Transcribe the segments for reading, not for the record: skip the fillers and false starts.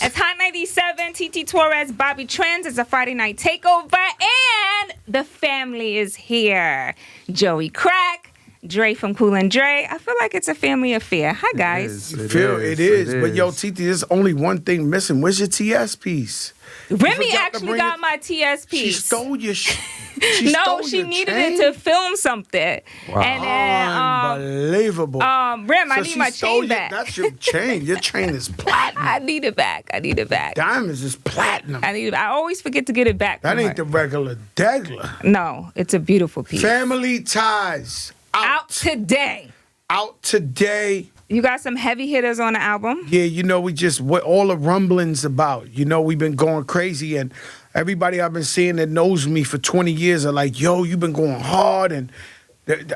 It's Hot 97, TT Torres, Bobby Trends. It's a Friday night takeover, and the family is here. Joey Crack, Dre from Cool and Dre. I feel like it's a family affair. Hi, guys. It is. But yo, TT, there's only one thing missing. Where's your TS piece? Remy actually got my TS piece. She stole your No, she needed it to film something. Wow. And then, unbelievable. Rem, I need my chain back. That's your chain. Your chain is platinum. I need it back. Diamonds is platinum. I always forget to get it back. That ain't the regular degler. No, it's a beautiful piece. Family Ties. Out today. You got some heavy hitters on the album? Yeah, you know, what all the rumblings about. You know, we've been going crazy, and everybody I've been seeing that knows me for 20 years are like, yo, you've been going hard, and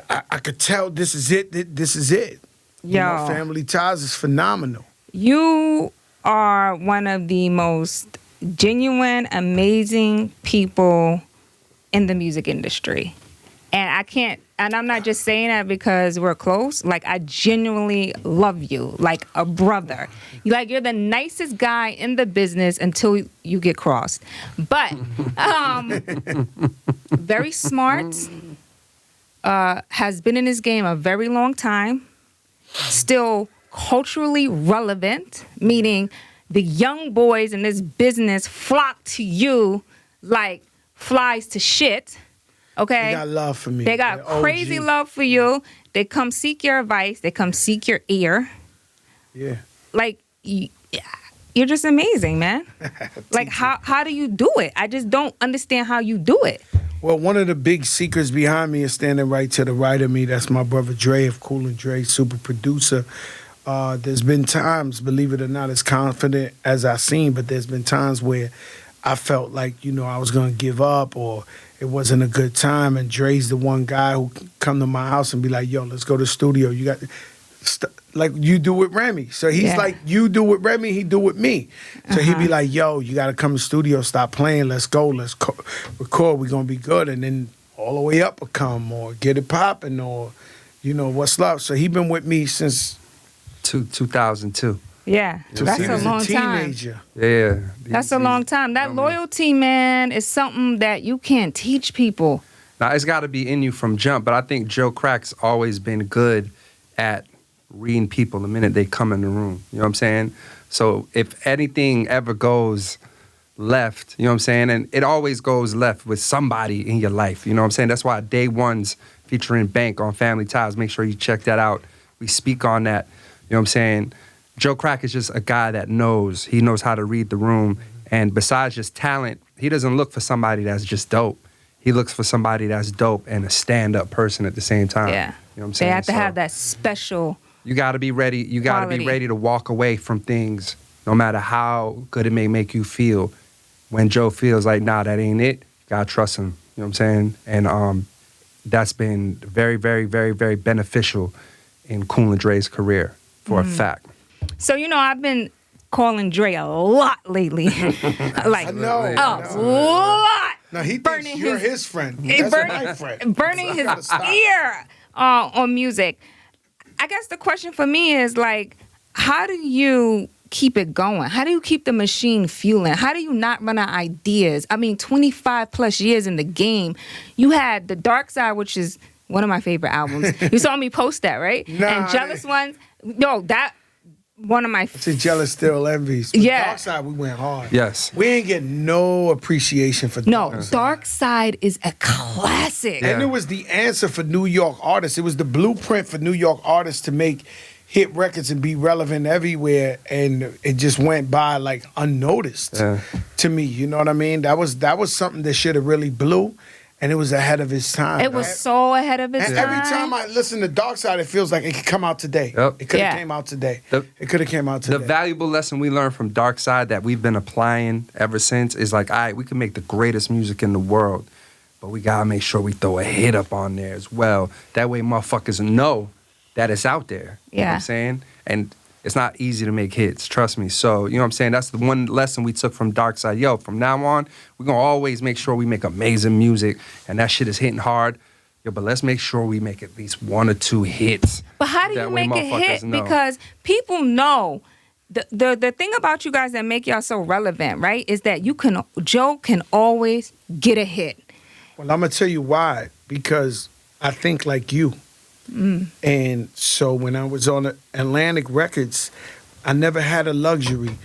I could tell this is it. This is it. You know, Family Ties is phenomenal. You are one of the most genuine, amazing people in the music industry. And I'm not just saying that because we're close. Like, I genuinely love you, like a brother. You're the nicest guy in the business until you get crossed. But very smart, has been in this game a very long time, still culturally relevant, meaning the young boys in this business flock to you like flies to shit. Okay. They got love for me. They got crazy love for you. They come seek your advice. They come seek your ear. Yeah. Like, you're just amazing, man. Like, how do you do it? I just don't understand how you do it. Well, one of the big secrets behind me is standing right to the right of me. That's my brother Dre of Cool and Dre, super producer. There's been times, believe it or not, as confident as I've seen, but there's been times where I felt like, you know, I was going to give up or it wasn't a good time. And Dre's the one guy who can come to my house and be like, yo, let's go to the studio. You got, like you do with Remy. So he's like, you do with Remy, he do with me. So he'd be like, yo, you got to come to the studio, stop playing, let's go, let's record, we're going to be good. And then all the way up will come or get it popping or, you know, what's love. So he been with me since 2002. Yeah, that's a long time. Yeah. That's a long time. That loyalty, man, is something that you can't teach people. Now, it's got to be in you from jump, but I think Joe Crack's always been good at reading people the minute they come in the room. You know what I'm saying? So if anything ever goes left, you know what I'm saying? And it always goes left with somebody in your life. You know what I'm saying? That's why Day One's featuring Bank on Family Ties. Make sure you check that out. We speak on that. You know what I'm saying? Joe Crack is just a guy that knows. He knows how to read the room. And besides just talent, he doesn't look for somebody that's just dope. He looks for somebody that's dope and a stand-up person at the same time. Yeah. You know what I'm saying? They have to have that special You got to be ready. You got to be ready to walk away from things no matter how good it may make you feel. When Joe feels like, nah, that ain't it, you got to trust him. You know what I'm saying? And that's been very, very, very, very beneficial in Cool and Dre's career for a fact. So, you know, I've been calling Dre a lot lately. Like, I know. A lot. No, he thinks you're his friend. That's my friend. Burning his ear on music. I guess the question for me is, like, how do you keep it going? How do you keep the machine fueling? How do you not run out of ideas? I mean, 25 plus years in the game. You had The Dark Side, which is one of my favorite albums. You saw me post that, right? Nah, and Jealous Ones. No, that one of my... See, Jealous Still Envies. But Yeah. Dark Side, we went hard. Yes. We ain't getting no appreciation for Dark Side. Dark Side is a classic. And it was the answer for New York artists. It was the blueprint for New York artists to make hit records and be relevant everywhere, and it just went by like unnoticed to me. You know what I mean? That was something that should have really blew, and it was ahead of its time. It was so ahead of its time. And every time I listen to Dark Side, it feels like it could come out today. Yep. It could have came out today. It could have came out today. The valuable lesson we learned from Dark Side that we've been applying ever since is like, all right, we can make the greatest music in the world, but we gotta make sure we throw a hit up on there as well. That way motherfuckers know that it's out there. You know what I'm saying? And it's not easy to make hits, trust me. So, you know what I'm saying? That's the one lesson we took from Dark Side. Yo, from now on, we're going to always make sure we make amazing music, and that shit is hitting hard. Yo, but let's make sure we make at least 1 or 2 hits. But how do you That way make a motherfuckers hit? know. Because people know the thing about you guys that make y'all so relevant, right? Is that Joe can always get a hit. Well, I'm gonna tell you why. Because I think like you. And so when I was on Atlantic Records, I never had a luxury.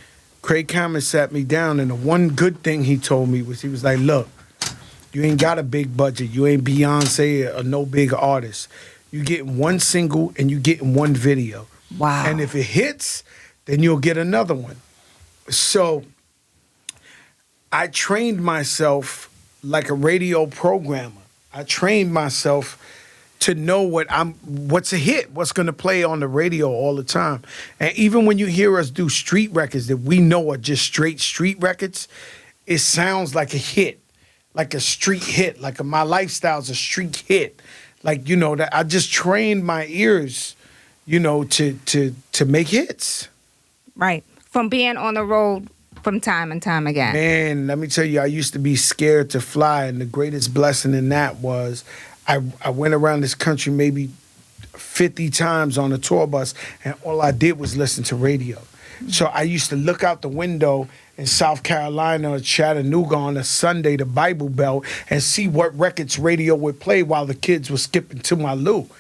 Craig Cameron sat me down, and the one good thing he told me was, he was like, look, you ain't got a big budget. You ain't Beyonce or no big artist. You getting 1 single and you getting 1 video. Wow. And if it hits, then you'll get another one. So I trained myself like a radio programmer. I trained myself to know what's a hit, what's gonna play on the radio all the time. And even when you hear us do street records that we know are just straight street records, it sounds like a hit, like a street hit, like My Lifestyle's a street hit. Like, that I just trained my ears, to make hits. Right. From being on the road from time and time again. Man, let me tell you, I used to be scared to fly, and the greatest blessing in that was I went around this country maybe 50 times on a tour bus, and all I did was listen to radio. So I used to look out the window in South Carolina or Chattanooga on a Sunday, the Bible Belt, and see what records radio would play while the kids were skipping to my loo.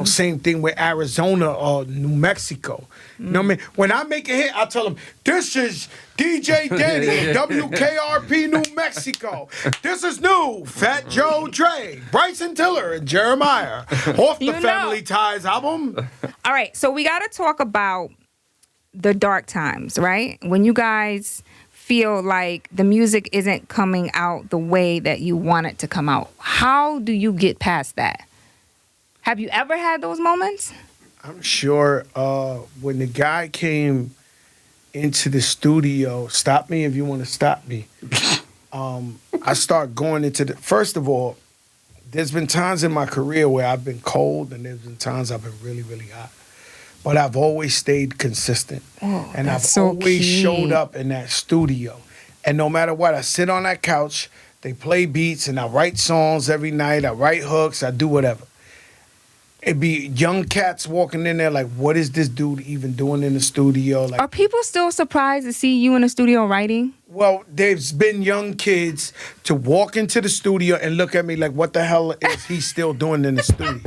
Same thing with Arizona or New Mexico. You know what I mean? When I make a hit, I tell them, this is DJ Danny, WKRP New Mexico. This is new, Fat Joe Dre, Bryson Tiller, and Jeremiah off the Family Ties album. All right, so we got to talk about the dark times, right? When you guys feel like the music isn't coming out the way that you want it to come out. How do you get past that? Have you ever had those moments? I'm sure when the guy came into the studio, stop me if you want to stop me. I start going into first of all, there's been times in my career where I've been cold and there's been times I've been really, really hot. But I've always stayed consistent. Oh, and I've so always key. showed up in that studio. And no matter what, I sit on that couch, they play beats, and I write songs every night, I write hooks, I do whatever. It'd be young cats walking in there like, what is this dude even doing in the studio? Like, Are people still surprised to see you in the studio writing? well, there's been young kids to walk into the studio and look at me like, what the hell is he still doing in the studio?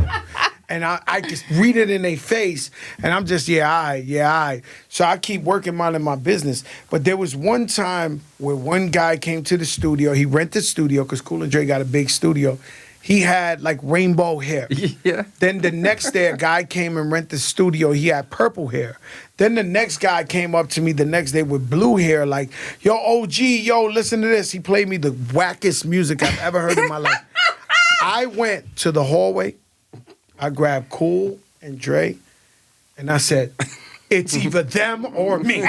And I just read it in their face, and I'm just, yeah, all right. So I keep working, minding my business. But there was one time where one guy came to the studio. He rented the studio because Cool and Dre got a big studio. He had like rainbow hair. Yeah. Then the next day, a guy came and rented the studio. He had purple hair. Then the next guy came up to me the next day with blue hair, like, yo, OG, listen to this. He played me the wackest music I've ever heard in my life. I went to the hallway. I grabbed Cool and Dre, and I said, it's either them or me.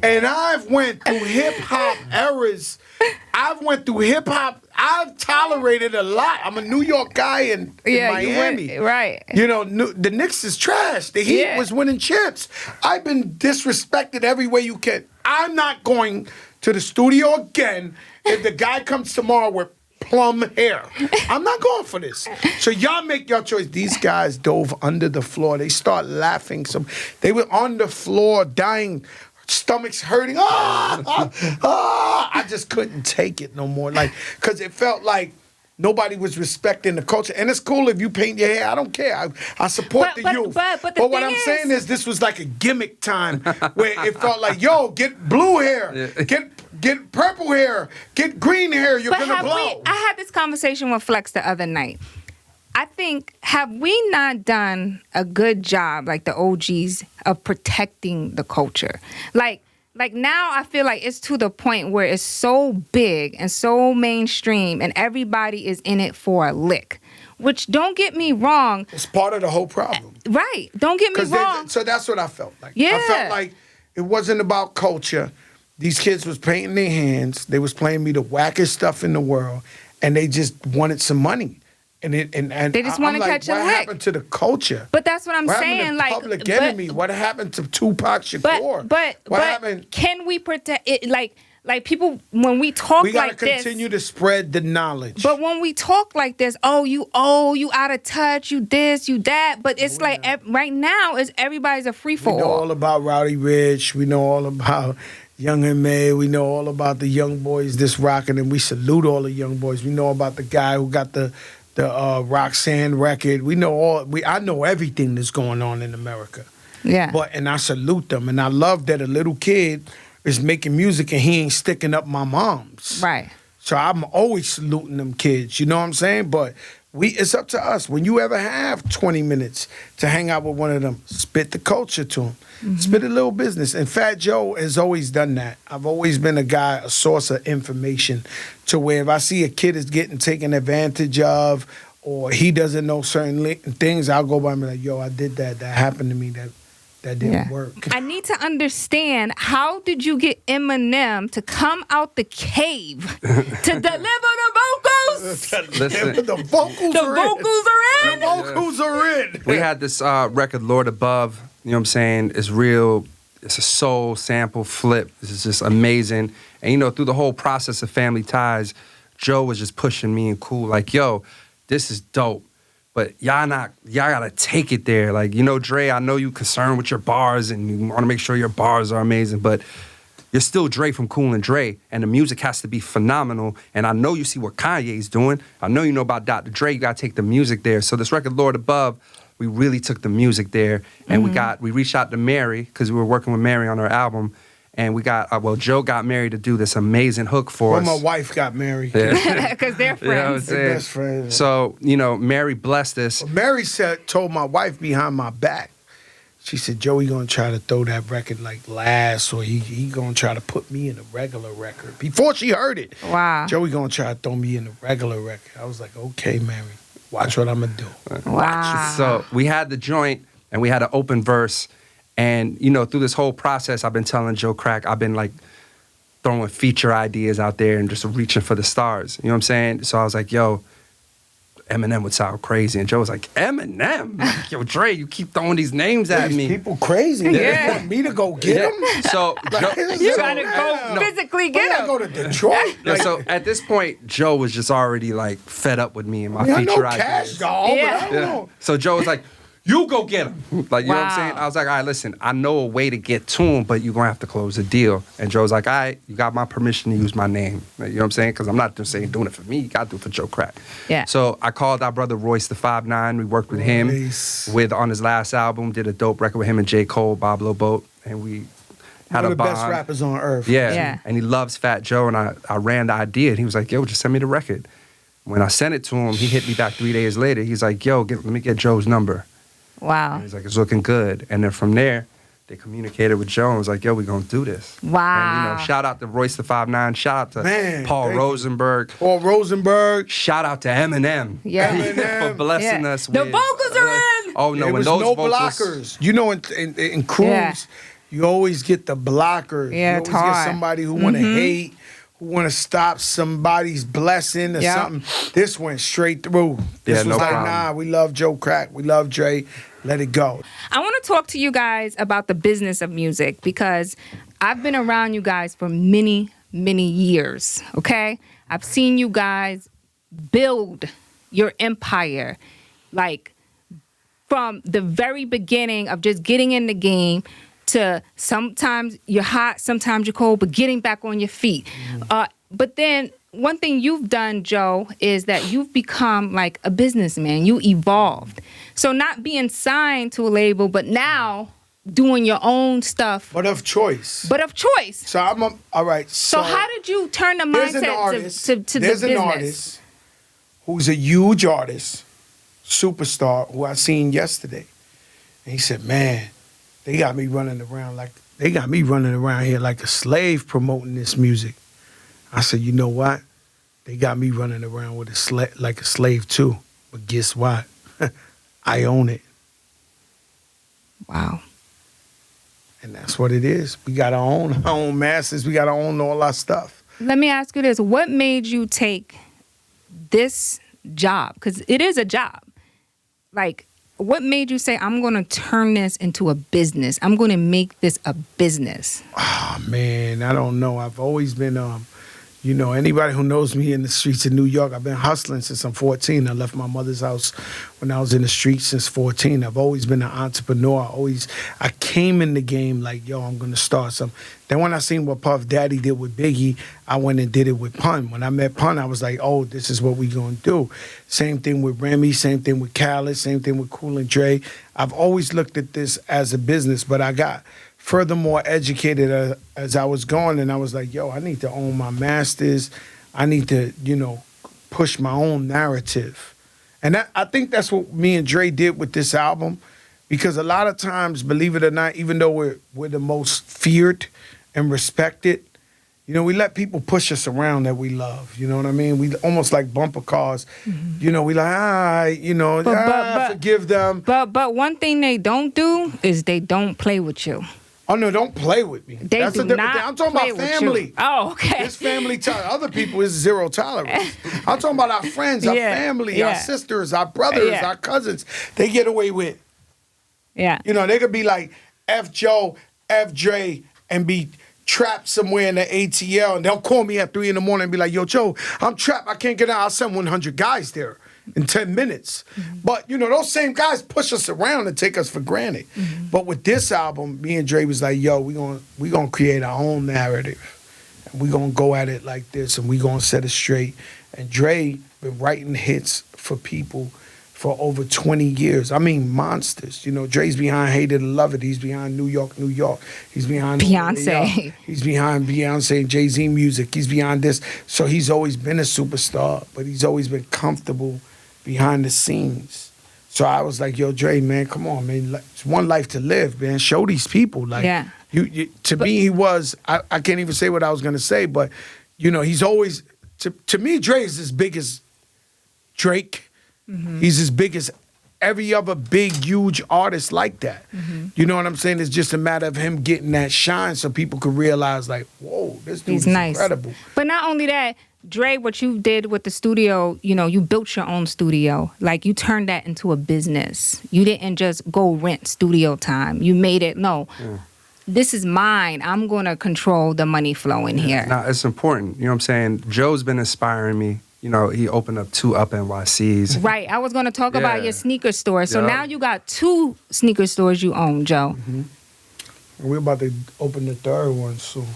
And I've went through hip-hop eras. I've tolerated a lot. I'm a New York guy in Miami. Right. The Knicks is trash. The Heat was winning chips. I've been disrespected every way you can. I'm not going to the studio again if the guy comes tomorrow with plum hair. I'm not going for this. So y'all make your choice. These guys dove under the floor. They start laughing. They were on the floor dying, stomachs hurting. I just couldn't take it no more. Because it felt like nobody was respecting the culture. And it's cool if you paint your hair. I don't care. I support the youth. But what I'm saying is this was like a gimmick time where it felt like, yo, get blue hair. Get purple hair. Get green hair. You're going to blow. I had this conversation with Flex the other night. I think, have we not done a good job, like the OGs, of protecting the culture? Like now I feel like it's to the point where it's so big and so mainstream and everybody is in it for a lick. Which, don't get me wrong. It's part of the whole problem. Right. Don't get me wrong. So that's what I felt like. Yeah. I felt like it wasn't about culture. These kids was painting their hands. They was playing me the wackest stuff in the world, and they just wanted some money. And they just want to catch a lick. What happened to the culture? But that's what I'm saying. What happened to Public Enemy? What happened to Tupac Shakur? But what happened? Can we protect it? Like like people when we talk We gotta like this. continue to spread the knowledge. But when we talk like this, you out of touch, you this, you that. But it's right now is everybody's a free for We know all. all about Rowdy Rich. We know all about Young and May. We know all about the young boys this rocking, and we salute all the young boys. We know about the guy who got the Roxanne record. We know I know everything that's going on in America. Yeah. And I salute them, and I love that a little kid is making music and he ain't sticking up my mom's. Right. So I'm always saluting them kids. You know what I'm saying? But it's up to us. When you ever have 20 minutes to hang out with one of them, spit the culture to them. Mm-hmm. Spit a little business. And Fat Joe has always done that. I've always been a source of information to where if I see a kid is getting taken advantage of or he doesn't know certain things, I'll go by and be like, yo, I did that. That happened to me. That didn't work. I need to understand, how did you get Eminem to come out the cave to deliver the vocals? Listen, the vocals are in. We had this record, Lord Above. You know what I'm saying? It's real. It's a soul sample flip. This is just amazing. And through the whole process of Family Ties, Joe was just pushing me and Cool like, yo, this is dope. But y'all gotta take it there. Like, Dre, I know you concerned with your bars and you wanna make sure your bars are amazing, but you're still Dre from Cool and Dre, and the music has to be phenomenal. And I know you see what Kanye's doing. I know you know about Dr. Dre. You gotta take the music there. So this record, Lord Above, we really took the music there, and we reached out to Mary because we were working with Mary on her album. And we got, Joe got Mary to do this amazing hook for us. My wife got married. Because they're friends. You know what I'm saying? They're best friends. So, Mary blessed us. Well, Mary told my wife behind my back, she said, Joey gonna try to throw that record like last, or he gonna try to put me in a regular record. Before she heard it. Wow. Joey gonna try to throw me in a regular record. I was like, okay, Mary, watch what I'm gonna do. Wow. So we had the joint, and we had an open verse. And, through this whole process, I've been telling Joe Crack, I've been like throwing feature ideas out there and just reaching for the stars. You know what I'm saying? So I was like, yo, Eminem would sound crazy. And Joe was like, Eminem? Like, yo, Dre, you keep throwing these names at me. People crazy. They want me to go get them? So You trying to go physically get them? Go to Detroit? So at this point, Joe was just already like fed up with me and my I feature know ideas. Cash Doll, but I don't know. So Joe was like, you go get him. Like, you know what I'm Wow. saying? I was like, all right, listen, I know a way to get to him, but you're going to have to close the deal. And Joe was like, all right, you got my permission to use my name. Like, you know what I'm saying? Because I'm not just saying doing it for me. You got to do it for Joe Crack. Yeah. So I called our brother Royce the 5'9". We worked with him on his last album, did a dope record with him and J. Cole, Bob Boat, and we had One a of the bond. best rappers on earth. Yeah. And he loves Fat Joe, and I ran the idea, and he was like, yo, just send me the record. When I sent it to him, he hit me back 3 days later. He's like, yo, let me get Joe's number. Wow. And he's like, it's looking good. And then from there, they communicated with Joe and was like, yo, we're going to do this. Wow. And, shout out to Royce the 5'9". Shout out to Paul Rosenberg. Paul Rosenberg. Shout out to Eminem. Yeah. for blessing us The with... vocals are in! Oh, no, There when was those no vocals... blockers. In Cruise, you always get the blockers. Yeah, you it's always get hard. somebody who want to hate, who want to stop somebody's blessing or something. This went straight through. This was no like, problem. nah, we love Joe Crack. We love Dre. Let it go. I want to talk to you guys about the business of music because I've been around you guys for many, many years, okay? I've seen you guys build your empire, like from the very beginning of just getting in the game to sometimes you're hot, sometimes you're cold, but getting back on your feet. But then one thing you've done, Joe, is that you've become like a businessman. You evolved. So not being signed to a label, but now doing your own stuff. But of choice. So All right. So how did you turn the there's an mindset artist, to the business? There's an artist who's a huge artist, superstar, who I seen yesterday. And he said, man, they got me running around here like a slave promoting this music. I said, you know what? They got me running around with like a slave too. But guess what? I own it. Wow. And that's what it is. We got to own our own masters. We got to own all our stuff. Let me ask you this. What made you take this job? Because it is a job. Like, what made you say, I'm going to turn this into a business? I'm going to make this a business. Oh, man, I don't know. I've always been, anybody who knows me in the streets of New York, I've been hustling since I'm 14. I left my mother's house when I was in the streets since 14. I've always been an entrepreneur. I came in the game like, yo, I'm going to start something. Then when I seen what Puff Daddy did with Biggie, I went and did it with Pun. When I met Pun, I was like, oh, this is what we going to do. Same thing with Remy, same thing with Khaled, same thing with Cool and Dre. I've always looked at this as a business, but I got furthermore educated as I was going, and I was like, yo, I need to own my masters. I need to, push my own narrative. And I think that's what me and Dre did with this album, because a lot of times, believe it or not, even though we're the most feared and respected, we let people push us around that we love. You know what I mean? We almost like bumper cars. Mm-hmm. We like, forgive them. But one thing they don't do is they don't play with you. Oh, no, don't play with me. That's a different thing. I'm talking about family. Oh, okay. This family, other people is zero tolerance. I'm talking about our friends, our family, our sisters, our brothers, our cousins. They get away with. Yeah. They could be like F Joe, F Dre, and be trapped somewhere in the ATL, and they'll call me at 3 a.m. and be like, yo, Joe, I'm trapped. I can't get out. I'll send 100 guys there in 10 minutes. Mm-hmm. But, those same guys push us around and take us for granted. Mm-hmm. But with this album, me and Dre was like, yo, we gonna create our own narrative. And we gonna go at it like this, and we gonna set it straight. And Dre been writing hits for people for over 20 years. I mean, monsters. Dre's behind Hate It or Love It. He's behind New York, New York. He's behind Beyonce. He's behind Beyonce and Jay-Z music. He's behind this. So he's always been a superstar, but he's always been comfortable behind the scenes. So I was like, yo, Dre, man, come on, man. It's one life to live, man. Show these people. Like, me, he was, I can't even say what I was going to say, but, he's always, to me, Dre is as big as Drake. Mm-hmm. He's as big as every other big, huge artist like that. Mm-hmm. You know what I'm saying? It's just a matter of him getting that shine so people could realize, like, whoa, this dude's incredible. But not only that, Dre, what you did with the studio, you built your own studio. Like, you turned that into a business. You didn't just go rent studio time. You made it, this is mine. I'm going to control the money flow in here. Now, it's important. You know what I'm saying? Joe's been inspiring me. He opened up 2 Up NYCs. Right. I was going to talk about your sneaker store. So now you got 2 sneaker stores you own, Joe. Mm-hmm. And we're about to open the 3rd one soon.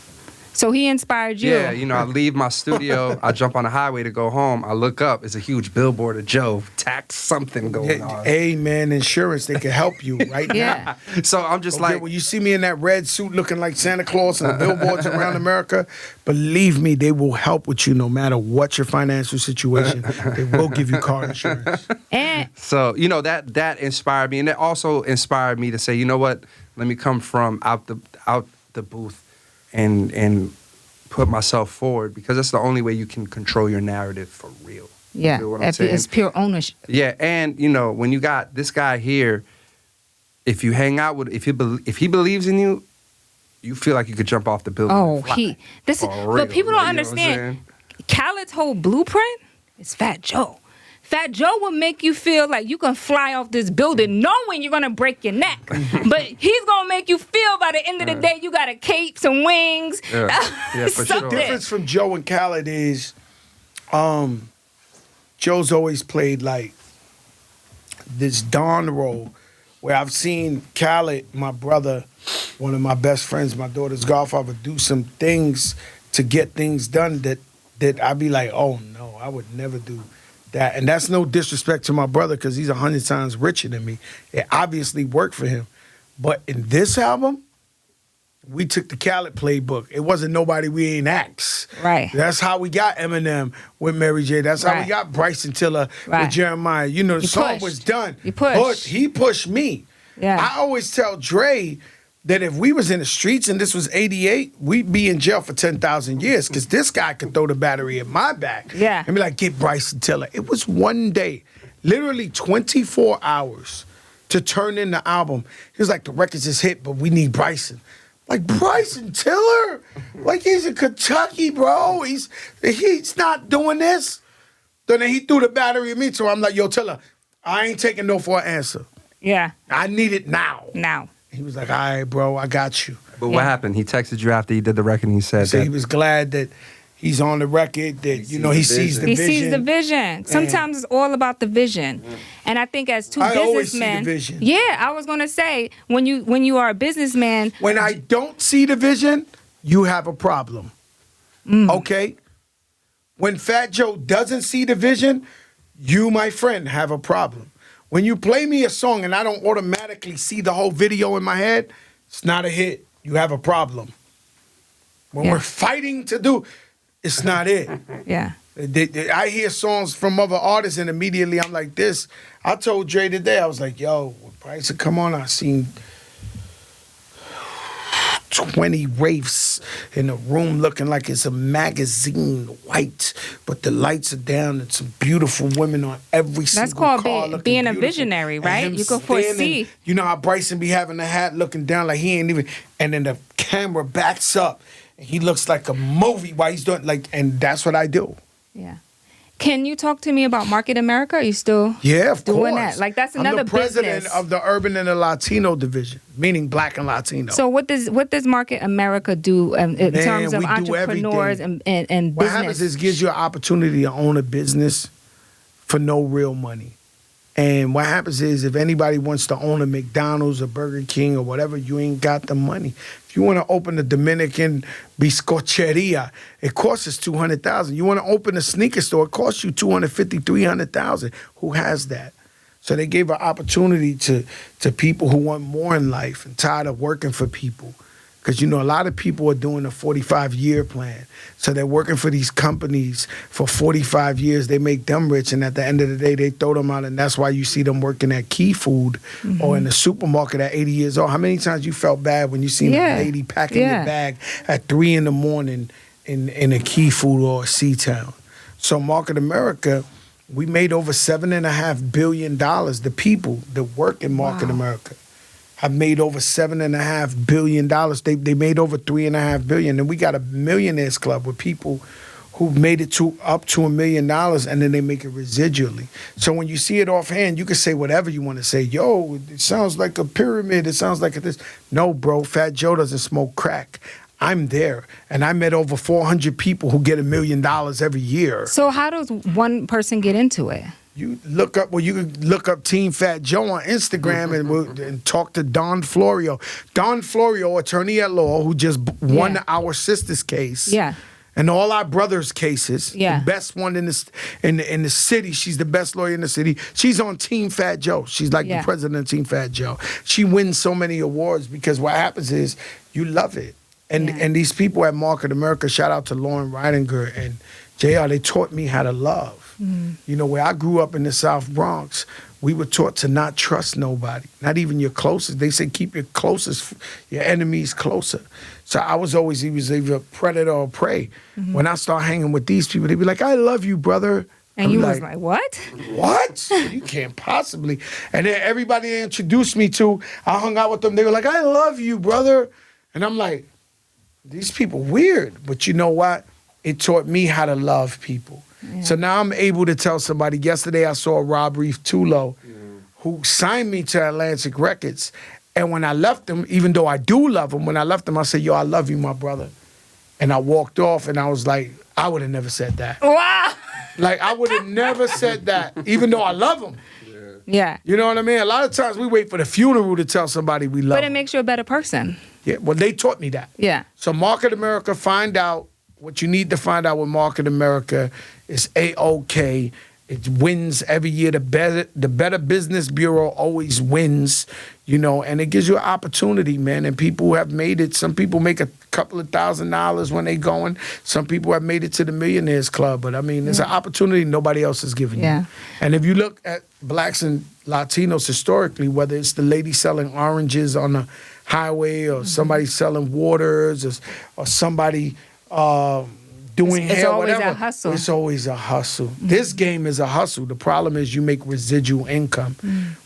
So he inspired you. Yeah, I leave my studio, I jump on the highway to go home, I look up, it's a huge billboard of Joe, tax something going on. Hey, man, insurance, they can help you right now. So I'm just like... When you see me in that red suit looking like Santa Claus and the billboards around America, believe me, they will help with you no matter what your financial situation. They will give you car insurance. And so, that inspired me. And it also inspired me to say, you know what, let me come from out the booth and put myself forward, because that's the only way you can control your narrative for real. Yeah, you know what I'm saying? It's pure ownership. Yeah, and when you got this guy here, if you hang out with, if he believes in you, you feel like you could jump off the building. Oh, but people don't understand. Khaled's whole blueprint is Fat Joe. Fat Joe will make you feel like you can fly off this building knowing you're going to break your neck. But he's going to make you feel by the end of the day you got a cape, some wings. Yeah, for sure. The difference from Joe and Khaled is Joe's always played like this Don role, where I've seen Khaled, my brother, one of my best friends, my daughter's godfather, do some things to get things done that I'd be like, oh no, I would never do that. And that's no disrespect to my brother, because he's 100 times richer than me. It obviously worked for him. But in this album, we took the Khaled playbook. It wasn't nobody we ain't asked. Right. That's how we got Eminem with Mary J. That's how we got Bryson Tiller with Jeremiah. The song was done. He pushed me. Yeah. I always tell Dre that if we was in the streets and this was 88, we'd be in jail for 10,000 years, because this guy could throw the battery at my back and be like, get Bryson Tiller. It was one day, literally 24 hours to turn in the album. He was like, the record's just hit, but we need Bryson. Like, Bryson Tiller? Like, he's in Kentucky, bro. He's not doing this. Then he threw the battery at me, so I'm like, yo, Tiller, I ain't taking no for an answer. Yeah. I need it now. Now. He was like, all right, bro, I got you. But what happened? He texted you after he did the record and he said So that he was glad that he's on the record, that, he sees the He vision. sees the vision. Sometimes it's all about the vision. And I think as two I always businessmen, see the vision. yeah, I was gonna say when you are a businessman, When I don't see the vision, you have a problem. Okay? When Fat Joe doesn't see the vision, you, my friend, have a problem. When you play me a song and I don't automatically see the whole video in my head, it's not a hit. You have a problem. When we're fighting to do, it's not it. yeah. I hear songs from other artists and immediately I'm like this. I told Dre today, I was like, yo, when Bryce said, come on, I seen 20 wraiths in a room looking like it's a magazine, white, but the lights are down and some beautiful women on every That's single called car looking being a beautiful. visionary, And right? him You can standing, foresee. You know how Bryson be having the hat looking down like he ain't even, and then the camera backs up and he looks like a movie while he's doing, like, and that's what I do. Yeah. Can you talk to me about Market America? Are you still Yeah, of doing course. that? Like that's another I'm the president business. of the urban and the Latino division, meaning Black and Latino. So what does Market America do in terms of we do entrepreneurs everything. and What business? happens is it gives you an opportunity to own a business for no real money. And what happens is if anybody wants to own a McDonald's or Burger King or whatever, you ain't got the money. If you want to open a Dominican biscocheria, it costs us $200,000. You want to open a sneaker store, it costs you $250,000, $300,000. Who has that? So they gave an opportunity to people who want more in life and tired of working for people. Because, a lot of people are doing a 45-year plan. So they're working for these companies for 45 years. They make them rich, and at the end of the day, they throw them out, and that's why you see them working at Key Food or in the supermarket at 80 years old. How many times you felt bad when you seen a lady packing your bag at 3 in the morning in a Key Food or a C-Town? So Market America, we made over $7.5 billion. The people that work in Market America have made over $7.5 billion. They made over $3.5 billion. And we got a millionaires club with people who made it up to $1 million and then they make it residually. So when you see it offhand, you can say whatever you want to say. Yo, it sounds like a pyramid. It sounds like this. No, bro, Fat Joe doesn't smoke crack. I'm there, and I met over 400 people who get $1 million every year. So how does one person get into it? You look up, you can look up Team Fat Joe on Instagram and talk to Don Florio. Don Florio, attorney at law, who just won our sister's case. Yeah. And all our brothers' cases. Yeah. The best one in the city. She's the best lawyer in the city. She's on Team Fat Joe. She's like the president of Team Fat Joe. She wins so many awards because what happens is you love it. And these people at Market America, shout out to Lauren Reidinger and JR, they taught me how to love. Where I grew up in the South Bronx, we were taught to not trust nobody, not even your closest. They said keep your enemies closer. So I was always, he was either a predator or prey. When I start hanging with these people, they'd be like, I love you, brother. And you was like, what? What? You can't possibly. And then everybody they introduced me to, I hung out with them. They were like, I love you, brother. And I'm like, these people weird. But you know what? It taught me how to love people. Yeah. So now I'm able to tell somebody. Yesterday I saw Rob Reef Tulo, who signed me to Atlantic Records. And when I left him, even though I do love him, when I left him, I said, yo, I love you, my brother. And I walked off and I was like, I would have never said that. Wow. Like, I would have never said that, even though I love him. Yeah. You know what I mean? A lot of times we wait for the funeral to tell somebody we love But it them. makes you a better person. Yeah, well, they taught me that. Yeah. So Market America, find out what you need to find out with Market America. Is A-OK. It wins every year. The Better Business Bureau always wins, and it gives you an opportunity, man. And people who have made it, some people make a couple of $1,000s when they going. Some people have made it to the Millionaires Club. But, I mean, it's an opportunity nobody else is giving you. And if you look at blacks and Latinos historically, whether it's the lady selling oranges on the highway or somebody selling waters or somebody doing it's hair, always whatever. a hustle. It's always a hustle. This game is a hustle. The problem is you make residual income,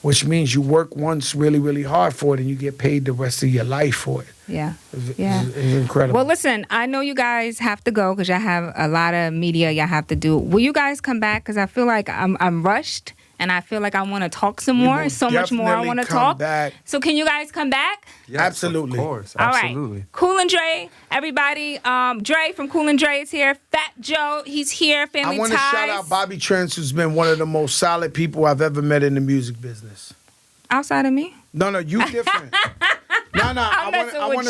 which means you work once really, really hard for it and you get paid the rest of your life for it. Yeah. It's incredible. Well, listen, I know you guys have to go because y'all have a lot of media y'all have to do. Will you guys come back? Because I feel like I'm rushed and I feel like I want to talk some more. will So much more I definitely want to come talk. back. So can you guys come back? Yes, Absolutely. Of course. All Absolutely. right. Cool and Dre, everybody. Dre from Cool and Dre is here. Fat Joe, he's here. Family I want Ties. to shout out Bobby Trent, who's been one of the most solid people I've ever met in the music business. Outside of me? No, you different. No, I want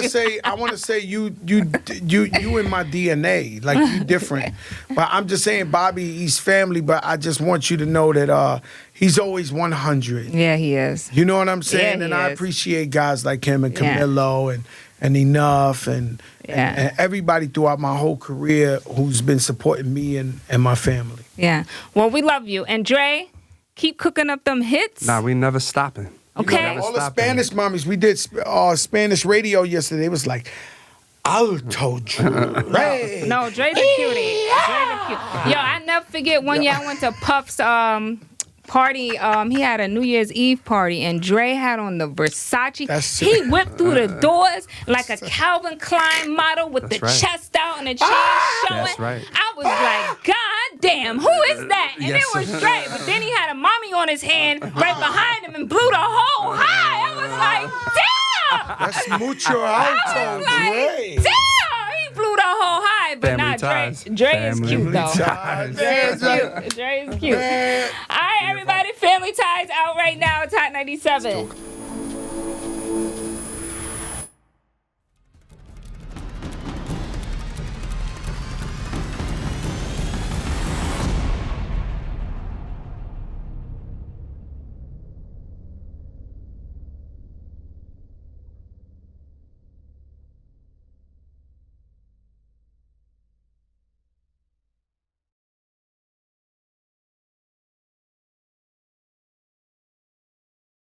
to say you in my DNA, like you different. But I'm just saying, Bobby, he's family. But I just want you to know that he's always 100. Yeah, he is. You know what I'm saying? Yeah, and he I is. appreciate guys like him and Yeah. Camilo and Enough and Yeah. everybody throughout my whole career who's been supporting me and my family. Yeah. Well, we love you. And Dre, keep cooking up them hits. Nah, we never stopping. Okay. All the stopping. Spanish mommies, we did Spanish radio yesterday. It was like, Alto Dre. No, Dre's a cutie. Dre's a cutie. Yo, I never forget one year I went to Puff's party. He had a New Year's Eve party, and Dre had on the Versace. He whipped through the doors like a Calvin Klein model with the right. chest out and the chain showing. That's right. I was like, God damn, who is that? And Yes. it was Dre. But then he had a mommy on his hand right behind him and blew the whole high. I was like, damn. That's mucho alto, Dre. Damn, he blew the whole high, but Family not Dre. ties. Dre is Family cute though. ties. Dre is cute. Dre is cute. All right, everybody, Family Ties out right now. It's Hot 97.